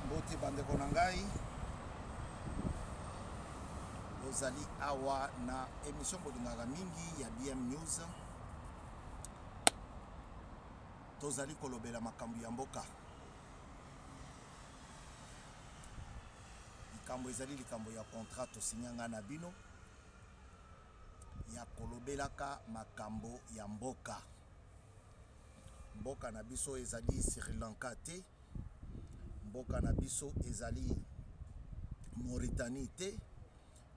Mbote bandeko na ngai. Bozali awa na émission bolingaka mingi ya BM News. Tozali kolobela makambo ya mboka. Likambo ezali likambo ya contrat tosinyanga na bino ya kolobelaka makambo ya mboka. Mboka na biso ezali Sri Lanka te, mboka na biso ezali Mauritanie te,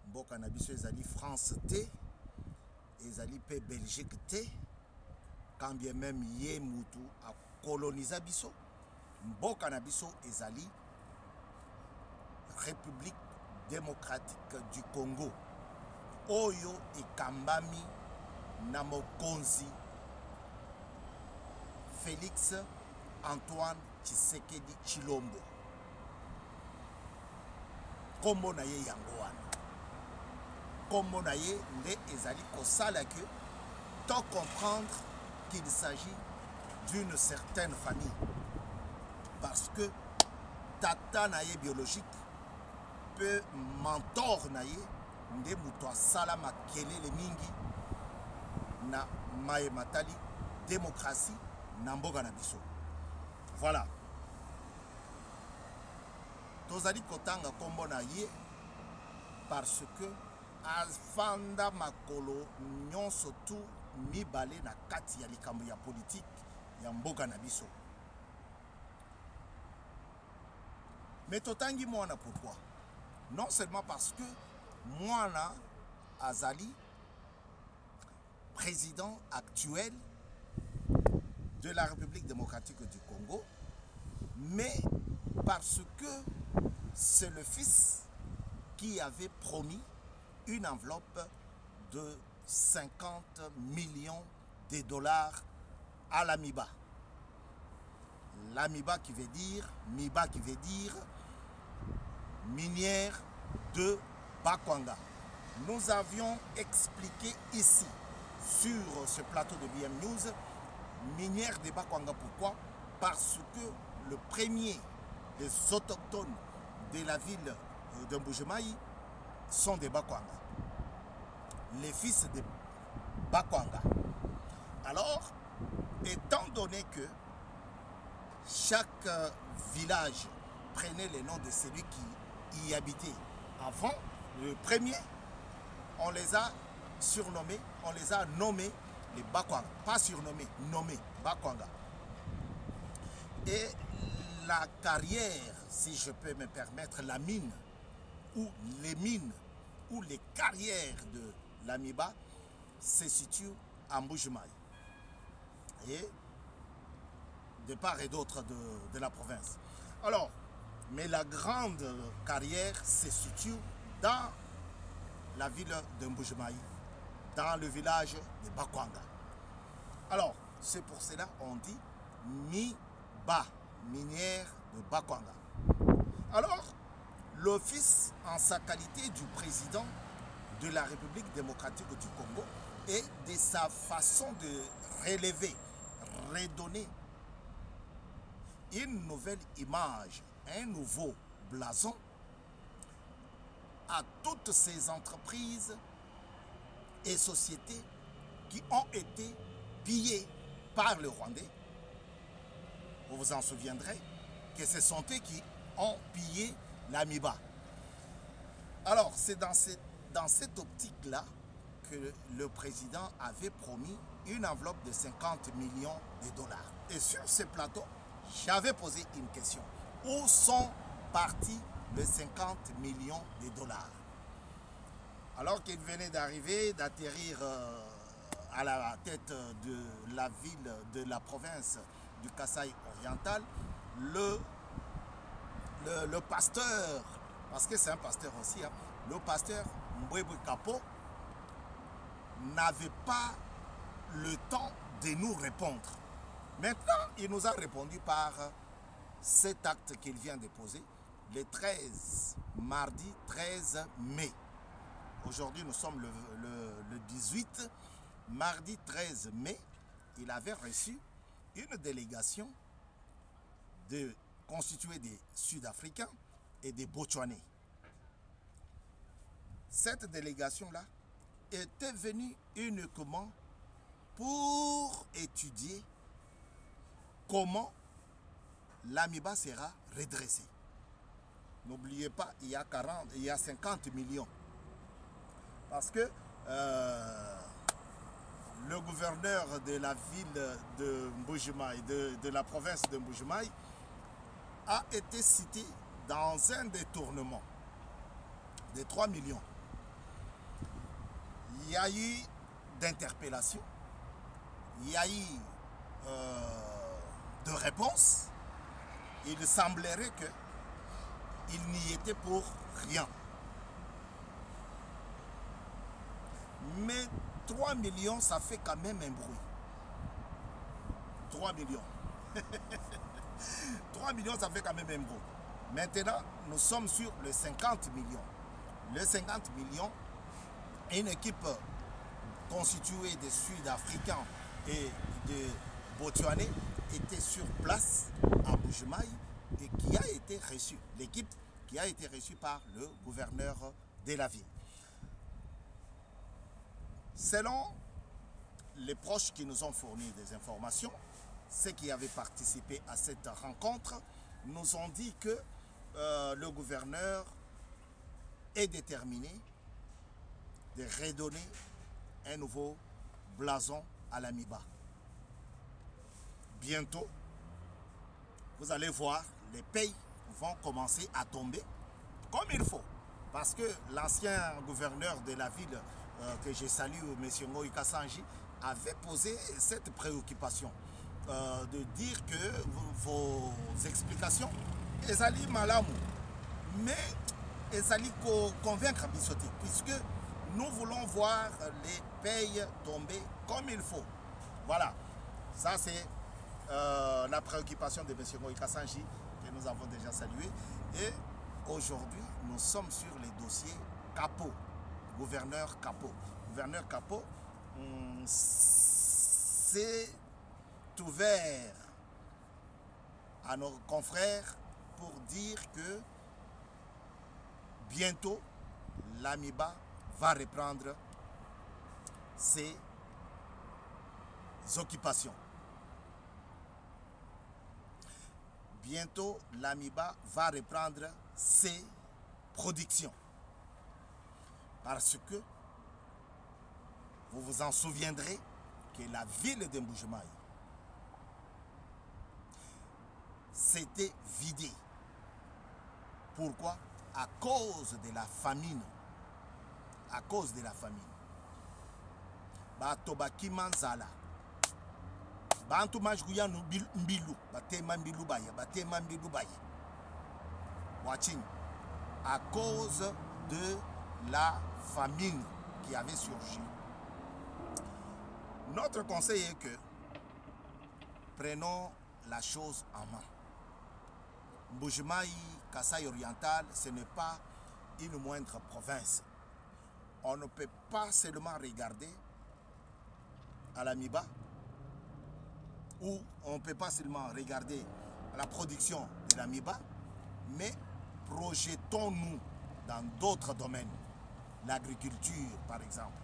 mboka na biso ezali France te, ezali pe Belgique te, quand bien même ye mutu a colonisa biso. Mboka na biso ezali République démocratique du Congo, oyo ekambami na mokonzi Félix Antoine Tshisekedi Tshilombo. Kombo na ye yango wana. Kombo na ye nde ezali kosala que tant comprendre qu'il s'agit d'une certaine famille. Parce que tata na ye biologique peut mentor na ye nde muto asala makelele mingi na maye matali démocratie na mboka na biso. Voilà. Tozali kotanga kombo na ye parce que afanda makolo nyonso tu mibale na kati ya likambo ya politique ya mboka na biso. Mais totangi mwana pourquoi? Non seulement parce que mwana azali président actuel de la République démocratique du Congo, mais parce que c'est le fils qui avait promis une enveloppe de 50 millions de dollars à la MIBA. La MIBA qui veut dire, MIBA qui veut dire minière de Bakwanga. Nous avions expliqué ici, sur ce plateau de BM News, minière de Bakwanga. Pourquoi? Parce que le premier des autochtones de la ville de Mbujimayi sont des Bakwanga, les fils de Bakwanga. Alors, étant donné que chaque village prenait le nom de celui qui y habitait avant, le premier, on les a surnommés, on les a nommés les Bakwanga, pas surnommés, nommés Bakwanga. Et la carrière, si je peux me permettre, la mine, ou les mines, ou les carrières de l'Amiba se situent à Mbujimayi et de part et d'autre de la province. Alors, mais la grande carrière se situe dans la ville de Mbujimayi, dans le village de Bakwanga. Alors, c'est pour cela qu'on dit MIBA, minière de Bakwanga. Alors, l'office, en sa qualité du président de la République démocratique du Congo et de sa façon de relever, redonner une nouvelle image, un nouveau blason à toutes ces entreprises et sociétés qui ont été pillées par le Rwandais. Vous vous en souviendrez que ce sont eux qui ont pillé la MIBA. Alors, c'est dans cette optique-là que le président avait promis une enveloppe de 50 millions de dollars. Et sur ce plateau, j'avais posé une question. Où sont partis les 50 millions de dollars? Alors qu'il venait d'arriver, d'atterrir à la tête de la ville, de la province du Kasaï oriental, le pasteur, parce que c'est un pasteur aussi, hein, le pasteur Mbwebwe Kapo n'avait pas le temps de nous répondre. Maintenant, il nous a répondu par cet acte qu'il vient de poser le 13, mardi 13 mai. Aujourd'hui, nous sommes le 18, mardi 13 mai, il avait reçu une délégation constituée des Sud-Africains et des Botswanais. Cette délégation-là était venue uniquement pour étudier comment l'AMIBA sera redressée. N'oubliez pas, il y a 50 millions. Parce que le gouverneur de la ville de Mbuji-Mayi, de la province de Mbuji-Mayi, a été cité dans un détournement de 3 millions. Il y a eu d'interpellations, il y a eu de réponses. Il semblerait qu'il n'y était pour rien. Mais 3 millions, ça fait quand même un bruit. 3 millions. 3 millions, ça fait quand même un bruit. Maintenant, nous sommes sur les 50 millions. Les 50 millions, une équipe constituée de Sud-Africains et de Botswanais était sur place à Mbuji-Mayi et qui a été reçue. L'équipe qui a été reçue par le gouverneur de la ville. Selon les proches qui nous ont fourni des informations, ceux qui avaient participé à cette rencontre nous ont dit que le gouverneur est déterminé de redonner un nouveau blason à l'AMIBA. Bientôt, vous allez voir, les payes vont commencer à tomber comme il faut. Parce que l'ancien gouverneur de la ville, que je salue, M. Ngoï Kassanji, avait posé cette préoccupation de dire que vos explications, elles allaient malamu, mais elles allaient convaincre Bissoté, puisque nous voulons voir les payes tomber comme il faut. Voilà, ça c'est la préoccupation de M. Ngoï Kassanji que nous avons déjà salué. Et aujourd'hui, nous sommes sur les dossiers Capot, gouverneur Capot. Gouverneur Capot s'est ouvert à nos confrères pour dire que bientôt l'AMIBA va reprendre ses occupations. Bientôt l'AMIBA va reprendre ses productions. Parce que vous vous en souviendrez que la ville de Mbuji-Mayi s'était vidée. Pourquoi? À cause de la famine. À cause de la famine. Batobaki manzala. Bantu majguya mbilu. Batema mbilu baya. Batema mbilu baya. Watching. À cause de la famine qui avait surgi. Notre conseil est que prenons la chose en main. Mbuji-Mayi, Kasaï oriental, ce n'est pas une moindre province. On ne peut pas seulement regarder à l'AMIBA, ou on ne peut pas seulement regarder à la production de l'AMIBA, mais projetons-nous dans d'autres domaines. L'agriculture, par exemple.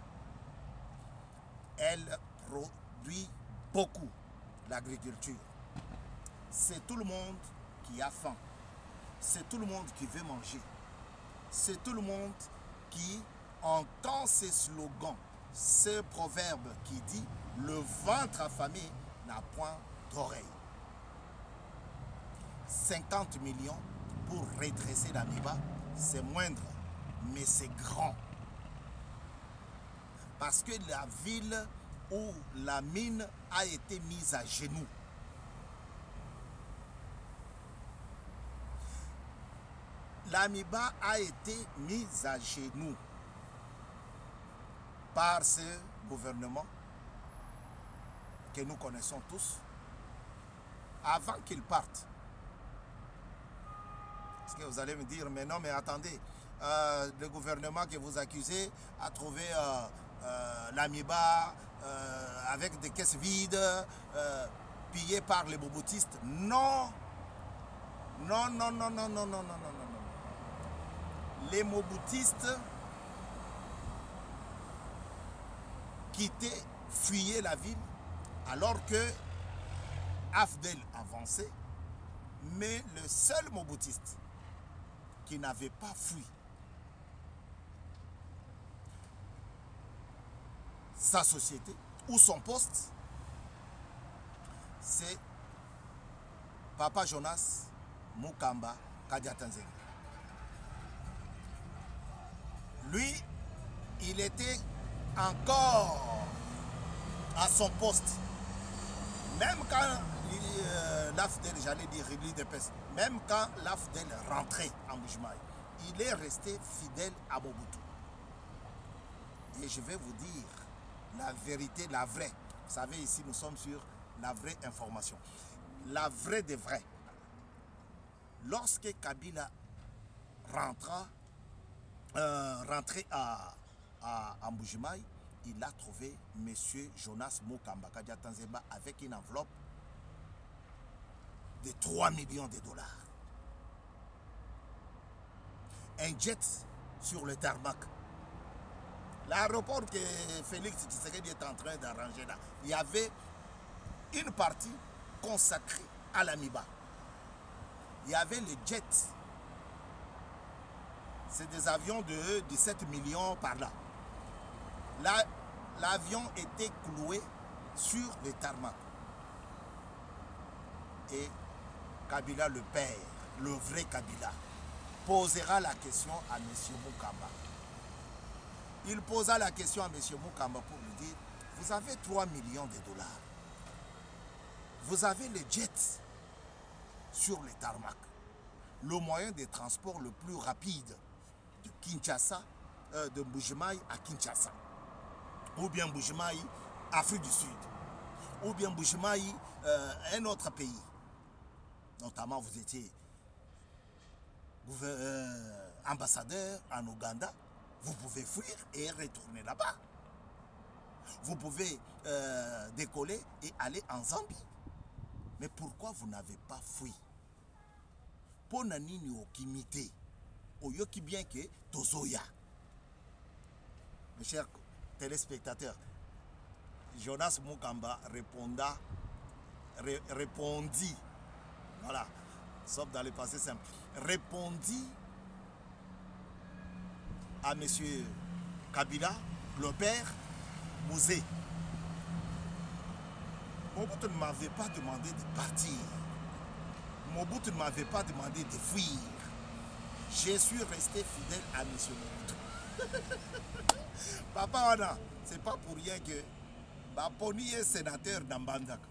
Elle produit beaucoup, l'agriculture. C'est tout le monde qui a faim. C'est tout le monde qui veut manger. C'est tout le monde qui entend ces slogans, ce proverbe qui dit « Le ventre affamé n'a point d'oreille ». 50 millions pour redresser l'AMIBA, c'est moindre, mais c'est grand. Parce que la ville où la mine a été mise à genoux. L'AMIBA a été mise à genoux par ce gouvernement que nous connaissons tous avant qu'il parte. Est-ce que vous allez me dire, mais non, mais attendez, le gouvernement que vous accusez a trouvé l'AMIBA avec des caisses vides, pillées par les bobotistes? Non, Non, non, non, non, non, non, non, non, non, non. Les Mobutistes quittaient, fuyaient la ville alors que Afdel avançait, mais le seul Mobutiste qui n'avait pas fui sa société ou son poste, c'est Papa Jonas Mukamba Kadiatanzenga. Lui, il était encore à son poste. Même quand l'AFDEL, j'allais dire l'UDPS, même quand l'AFDEL rentrait en Mbujimayi, il est resté fidèle à Mobutu. Et je vais vous dire la vérité, la vraie. Vous savez, ici, nous sommes sur la vraie information. La vraie des vrais. Lorsque Kabila rentrait à Mbujimayi, il a trouvé M. Jonas Mukamba Kadiatanzemba avec une enveloppe de 3 millions de dollars. Un jet sur le tarmac. L'aéroport que Félix Tshisekedi est en train d'arranger là, il y avait une partie consacrée à l'AMIBA. Il y avait les jets. C'est des avions de 17 millions par là. L'avion était cloué sur le tarmac. Et Kabila, le père, le vrai Kabila, posera la question à M. Mukamba. Il posa la question à M. Mukamba pour lui dire, vous avez 3 millions de dollars. Vous avez les jets sur le tarmac. Le moyen de transport le plus rapide de Kinshasa, de Mbujimayi à Kinshasa. Ou bien Mbujimayi, Afrique du Sud. Ou bien Mbujimayi, un autre pays. Notamment, vous étiez ambassadeur en Ouganda. Vous pouvez fuir et retourner là-bas. Vous pouvez décoller et aller en Zambie. Mais pourquoi vous n'avez pas fui? Pour nanini okimité, oyoki bien que tozoya. Mes chers téléspectateurs, Jonas Mukamba répondit, voilà, sauf dans le passé simple, répondit à M. Kabila, le père Mouzé. Mobutu ne m'avait pas demandé de partir. Mobutu ne m'avait pas demandé de fuir. Je suis resté fidèle à M. Mobutu. Papa Wana, c'est pas pour rien que Baponi est sénateur d'Ambandaka.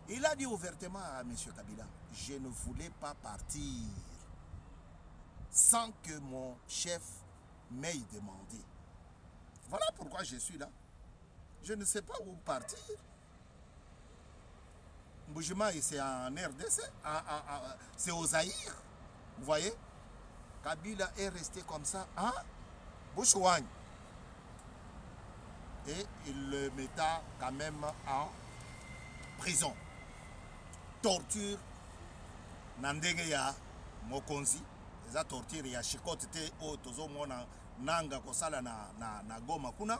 Il a dit ouvertement à M. Kabila, je ne voulais pas partir sans que mon chef m'ait demandé. Voilà pourquoi je suis là. Je ne sais pas où partir. Mbujimayi, c'est en RDC, c'est au Zaïre. Vous voyez? Kabila est resté comme ça à Bushouagne. Et il le metta quand même en prison. Torture, Nandegeya, Mokonzi. Les torture, il y a Chikote, Otozo, Nanga, Kosala, na Goma, Kuna.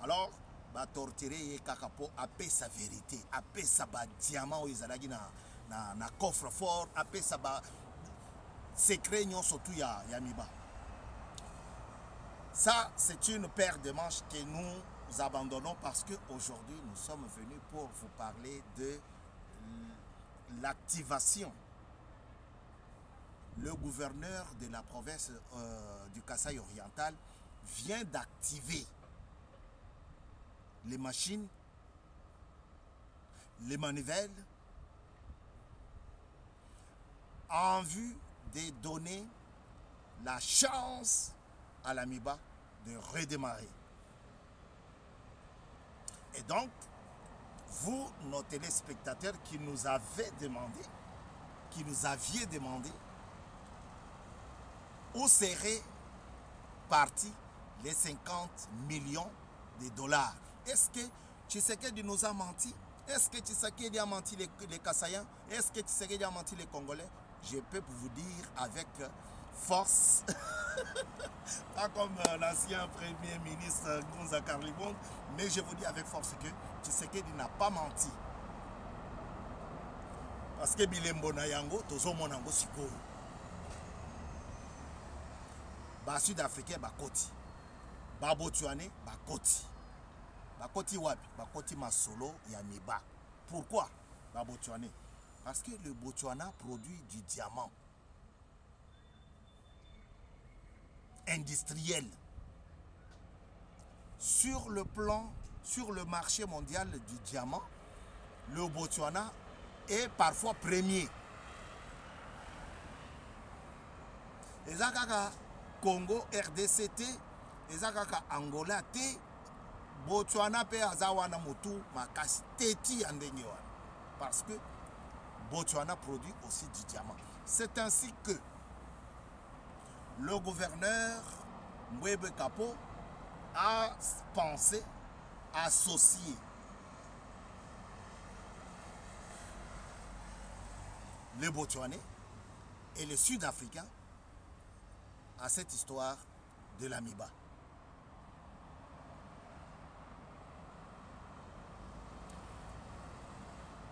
Alors, ba torturer kakapo apé sa vérité, apé sa ba diamant ou izalagi na coffre fort, apé sa ba secret nyon surtout ya miba. Ça, c'est une paire de manches que nous abandonnons parce qu'aujourd'hui, nous sommes venus pour vous parler de l'activation. Le gouverneur de la province du Kasaï oriental vient d'activer les machines, les manivelles, en vue de donner la chance à l'AMIBA de redémarrer. Et donc, vous, nos téléspectateurs qui nous aviez demandé, où seraient partis les 50 millions de dollars? Est-ce que Tshisekedi nous a menti? Est-ce que Tshisekedi a menti les Kassaïens? Est-ce que Tshisekedi a menti les Congolais? Je peux vous dire avec force, pas comme l'ancien Premier ministre Gonza Karlibong, mais je vous dis avec force que Tshisekedi n'a pas menti. Parce que Bilembo na yango, tozo monango sikoyo. Ba Sud-Africain ba koti. Ba Botswanais ba koti. Ba koti wapi? Ba koti masolo ya miba. Pourquoi ba Botswanais? Parce que le Botswana produit du diamant industriel. Sur le plan, sur le marché mondial du diamant, le Botswana est parfois premier. Les Akaka Congo, RDCT, les Akaka Angola, Botswana pe azawana motu makasi teti andenge wana. Parce que Botswana produit aussi du diamant. C'est ainsi que le gouverneur Mbwebe Kapo a pensé associer les Botswanais et les Sud-Africains à cette histoire de l'Amiba.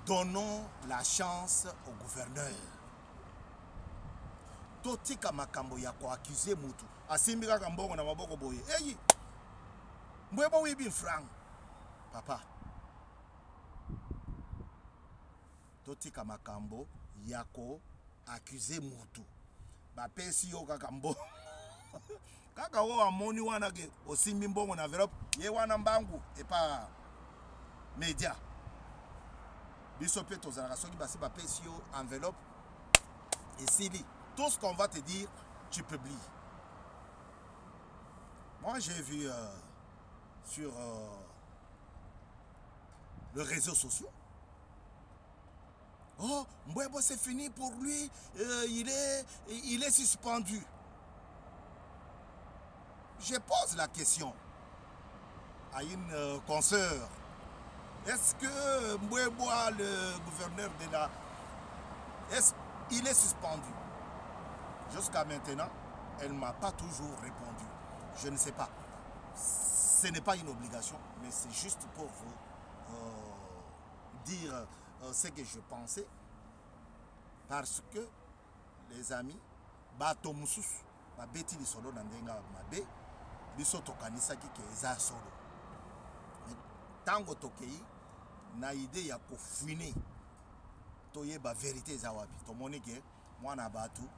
Donnons la chance au gouverneur. Totika makambo ya ko accuser mutu. Asimbika kambongo na maboko boye. Eyi. Mbwebo wibi franc. Papa. Totika makambo ya ko accuser mutu. Ba pesi yo kaka mbongo. Kaka wo amoni wana ke osimbi mbongo na enveloppe. Ye wana mbangu et pas média. Bisope tozalaka soki basi ba pesi yo enveloppe et sili. Tout ce qu'on va te dire, tu publies. Moi, j'ai vu sur les réseaux sociaux. Oh, Mbwebo, c'est fini pour lui. Il est suspendu. Je pose la question à une consoeur. Est-ce que Mbwebo, le gouverneur de la... il est suspendu? Jusqu'à maintenant, elle ne m'a pas toujours répondu. Je ne sais pas. Ce n'est pas une obligation, mais c'est juste pour vous dire ce que je pensais. Parce que, les amis, bato mususu, ba beti li solo nandenga mabe, biso tokanisa ki eza solo. Tango tokei, na idée ya kofuine, toye ba vérité eza wapi. Tomoni ke, mwana batu,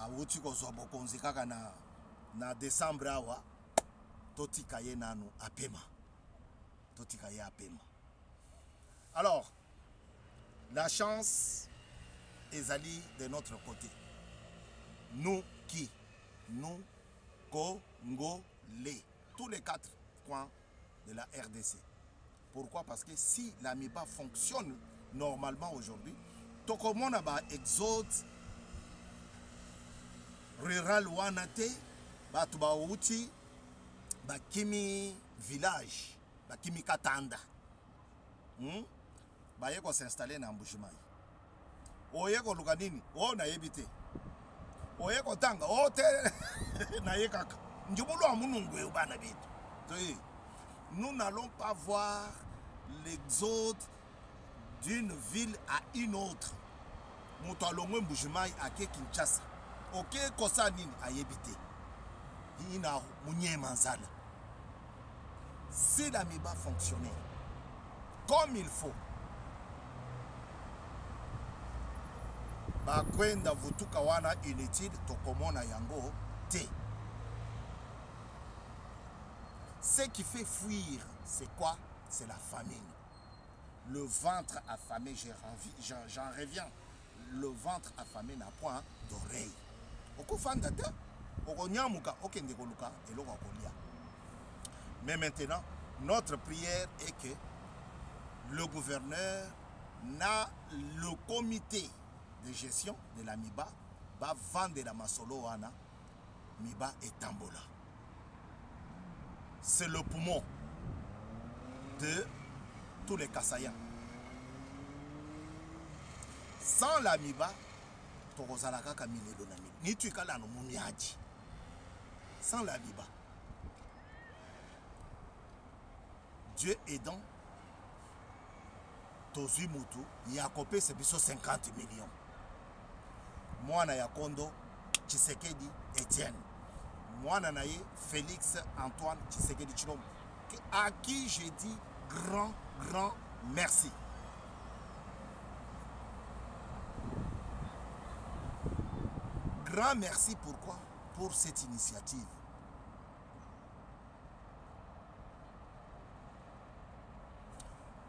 awuti kozwa bokonzi kaka na décembre awa totika ye nanu apema. Totika ye apema. Alors, la chance ezali de notre côté. Nous qui? Nous Congolais. Tous les 4 coins de la RDC. Pourquoi? Parce que si l'Amiba fonctionne normalement aujourd'hui, tokomona ba exode rural wanate batu ba uti bakimi village bakimi katanda baye ko s'installer na Mbushimai oye ko luka nini o na yebite oye ko tanga o te na ye kaka njubulu amunungwe ubana bitu. Nous n'allons pas voir l'exode d'une ville à une autre. Mutu alongwe Mbushimai ake Kinshasa. Ok, kosa nini ayebite. Ina munye manzala. Si l'Amiba fonctionnait comme il faut, bakwenda vutuka wana inutile tokomona yango te. Ce qui fait fuir, c'est quoi? C'est la famine. Le ventre affamé, j'en reviens. Le ventre affamé n'a point d'oreille. Mais maintenant, notre prière est que le gouverneur n'a le comité de gestion de la MIBA va vendre la masolo wana MIBA et Tambola. C'est le poumon de tous les Kassaïens. Sans la miba, tokozalaka kamilelo na mi. Ni tu kala no mumiaji. Sans la miba. Dieu aidant, Tozui Moutou, Yakopé c'est biso 50 millions. Mwana Yakondo, Tshisekedi, Etienne. Mwana Naye, Félix Antoine Tshisekedi Tshilombo. À qui j'ai dit grand merci. Grand merci pourquoi? Pour cette initiative.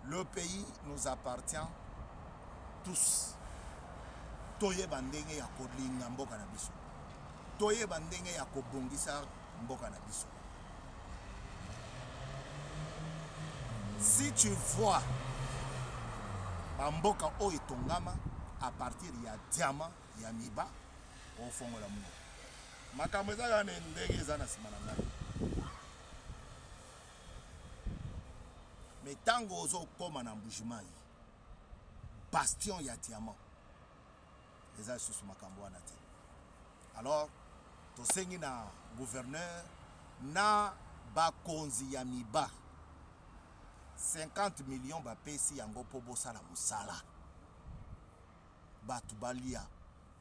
Le pays nous appartient tous. Toye bandenge ya kolinga mboka na biso. Toye bandenge ya kobongisa mboka na biso. Si tu vois mboka o etongama à partir ya diamant ya miba au fond la mou. Makambo ezaka na ndenge eza na sima na ngai. Mais tango ozo koma na mbujimai bastion ya diamant eza susu makambo wana te. Alors tosengi na gouverneur na bakonzi ya miba 50 millions bapesi yango po bosala musala batu balia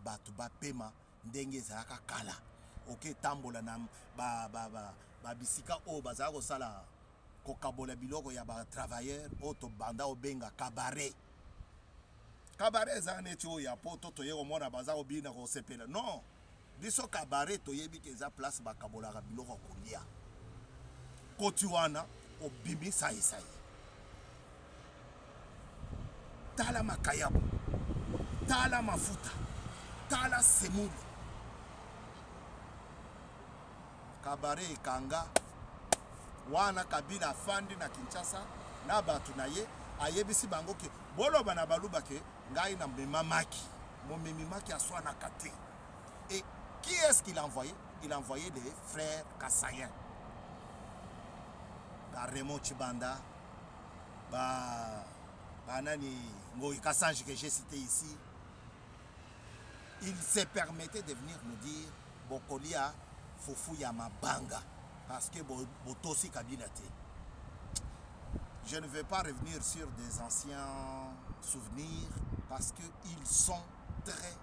batu bapema ndenge ezalaka kala oke tambola na babisika o bazala kosala kokabola biloko ya ba travailleur oto banda obenga cabaret. Cabaret eza neti o ya poto to yeko mona baza obina ko sepela. Non. Biso cabaret to yebi ke eza place bakabola ka biloko kolia. Koti wana obimi sai. Tala makayabu. Tala mafuta. Tala semulu. Cabaret kanga wana Kabila fandi na Kinshasa na batu na ye ayebisi bango ke bolo bana baluba ke ngai na memamaki mon memimaki aswa na kate. Et qui est-ce qu'il a envoyé? Il a envoyé des frères Kassaïens. Ba Raymond Chibanda, Nani Ngoï Kassange que j'ai cité ici. Il s'est permetté de venir nous dire Bokolia Foufou Yamabanga. Parce que Botosi Kabilate. Je ne vais pas revenir sur des anciens souvenirs parce qu'ils sont très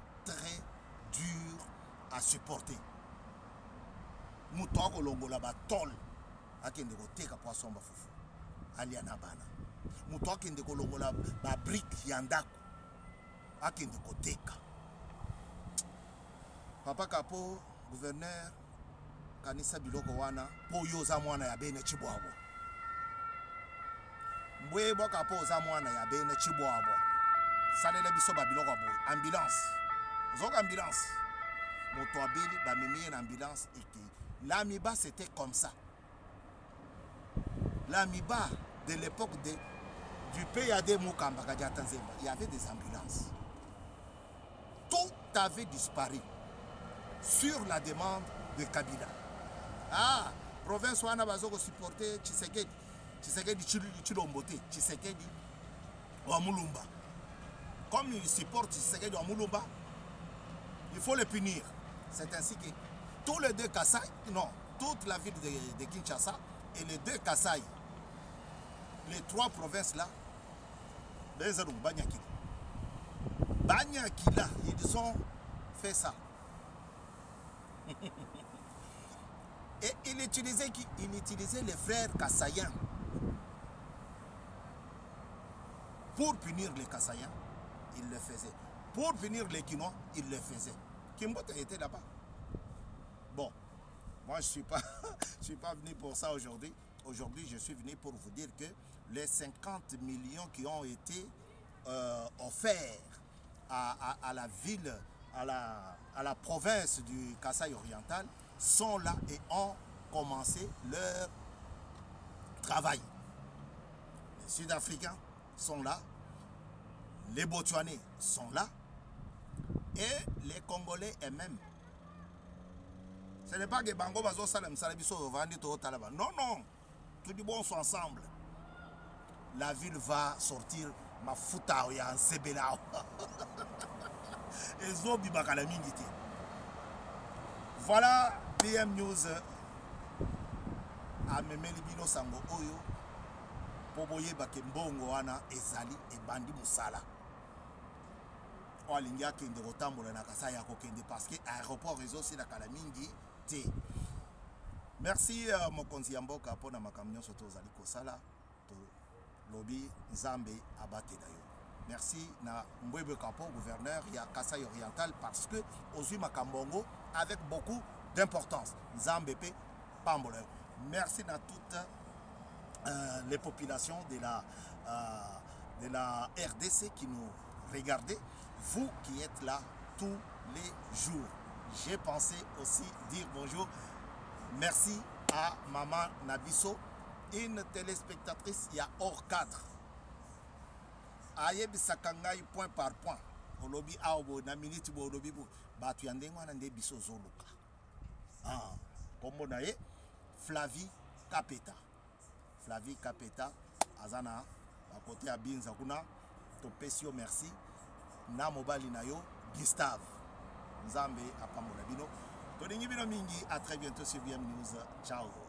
durs à supporter. Moutoko Longola Batol, Akende Teka Poisson Bafoufou, Aliana Bana. Moutoko Kende Longola Babrik Yandaku, Akende Teka. Papa Kapo, gouverneur, Kanisa biloko wana po yoza mwana ya bene chibwabo. Mbwe boka po za mwana ya bene chibwabo. Salele biso ba biloko abo. Ambulance. Zoka ambulance. Moto abeli ba memi na ambulance eki. L'amiba c'était comme ça. L'amiba de l'époque du PAD Mukamba Kadiatanzemba, il y avait des ambulances. Tout avait disparu sur la demande de Kabila. Ah, province wana bazoko supporter Tshisekedi Chilombote, Tshisekedi wa Mulumba. Comme il supporte Tshisekedi wa Mulumba, il faut le punir. C'est ainsi que tous les deux Kassai, non, toute la ville de Kinshasa et les deux Kassai, les trois provinces là, les Banyakila. Banyakila, ils ont fait ça. Et il utilisait qui? Il utilisait les frères Kassaïens. Pour punir les Kassaïens, il le faisait. Pour punir les Kinois, il le faisait. Kimbote était là-bas. Bon, moi je suis pas venu pour ça aujourd'hui. Aujourd'hui, je suis venu pour vous dire que les 50 millions qui ont été offerts à la ville, à la province du Kasaï oriental, sont là et ont commencé leur travail. Les Sud-Africains sont là, les Botswanais sont là, et les Congolais eux-mêmes. Ce n'est pas que Bango Bazo Salem Salabiso Vandi to Talaba. Non, non, tout du bon sont ensemble. La ville va sortir ma fouta en Sebelao. ezobi bakala mingi te. Voilà BM News amemeli bino sango oyo po boyeba ke mbongo wana ezali ebandi musala olingi akende kotambola na kasa ya kokende parce que aéroport ezosila kala mingi te. Merci mokonzi ya mboka mpona makambo nyonso tozali kosala to lobi nzambe abatela yo. Merci na Mbwebe Kapo, gouverneur ya Kasai Oriental, parce que ozui makambongo avec beaucoup d'importance. Nzambepe Pambole. Merci à toutes les populations de la RDC qui nous regardez, vous qui êtes là tous les jours. J'ai pensé aussi dire bonjour. Merci à Maman Nabiso, une téléspectatrice, il y a hors cadre. Aye bisakangai point par point. Olobi aobo na minute bo olobi bo. Batu yandengo nande biso zoluka. Ah, kombo na ye Flavie Kapeta. Flavie Kapeta azana à côté à Binza kuna to pesio merci. Na mobali na yo Gustave. Nzambe apambola bino. Tolingi bino mingi, à très bientôt sur BM News. Ciao.